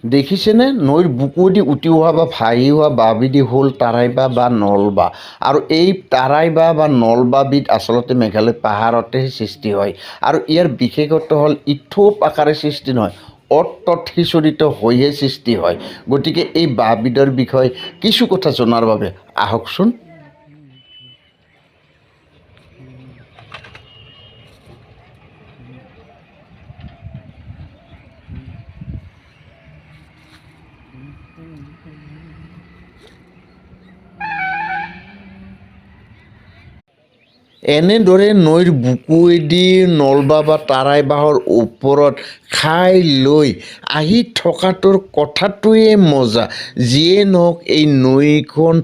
দেখিছেনে নৈৰ বুকুৱেদি উটি অহা বা ভাহি অহা বাঁহবিধি হ'ল তাৰাইবাঁহ বা নলবাঁহ। আৰু এই তাৰাইবাঁহ বা নলবাঁহবিধ আচলতে মেঘালয় পাহাৰতে সৃষ্টি হয়। আৰু ইয়াৰ বিশেষত্ব হ'ল ই থোপ আকাৰে সৃষ্টি নহয়, অত তত সিঁচৰিত হৈহে সৃষ্টি হয়। গতিকে এই বাঁহবিধৰ বিষয়ে কিছু কথা জনাৰ বাবে আহকচোন। এনেদৰে নৈৰ বুকুৱেদি নলবাঁহ বা তাৰাইবাঁহৰ ওপৰত খাই লৈ আহি থকাটোৰ কথাটোৱে মজা। যিয়ে নহওক এই নৈখন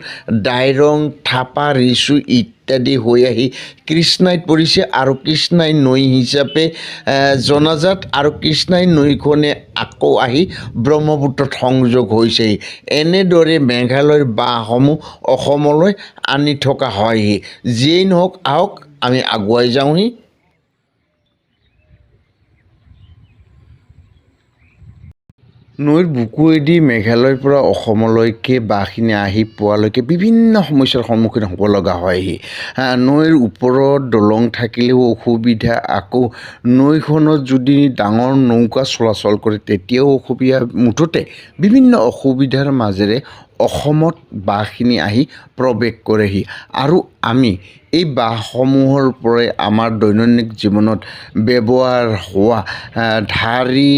ডাইৰং, থাপা, ৰিচু ইত্যাদি হৈ আহি কৃষ্ণাইত পৰিছে আৰু কৃষ্ণাই নৈ হিচাপে জনাজাত। আৰু কৃষ্ণাই নৈখনে আকৌ আহি ব্ৰহ্মপুত্ৰত সংযোগ হৈছেহি। এনেদৰে মেঘালয়ৰ বাঁহসমূহ অসমলৈ আনি থকা হয়হি। যিয়েই নহওক আহক আমি আগুৱাই যাওঁহি। নৈৰ বুকুৱেদি মেঘালয়ৰ পৰা অসমলৈকে বাঁহখিনি আহি পোৱালৈকে বিভিন্ন সমস্যাৰ সন্মুখীন হ'ব লগা হয়হি। নৈৰ ওপৰত দলং থাকিলেও অসুবিধা, আকৌ নৈখনত যদি ডাঙৰ নৌকা চলাচল কৰে তেতিয়াও অসুবিধা। মুঠতে বিভিন্ন অসুবিধাৰ মাজেৰে অসমত বাঁহখিনি আহি প্ৰৱেশ কৰেহি। আৰু আমি এই বাঁহসমূহৰ পৰাই আমাৰ দৈনন্দিন জীৱনত ব্যৱহাৰ হোৱা ঢাৰি,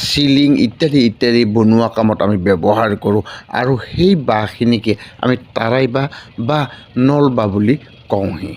চিলিং ইত্যাদি বনোৱা কামত আমি ব্যৱহাৰ কৰোঁ। আৰু সেই বাঁহখিনিকে আমি তাৰাইবাঁহ বা নলবাঁহ বুলি কওঁহি।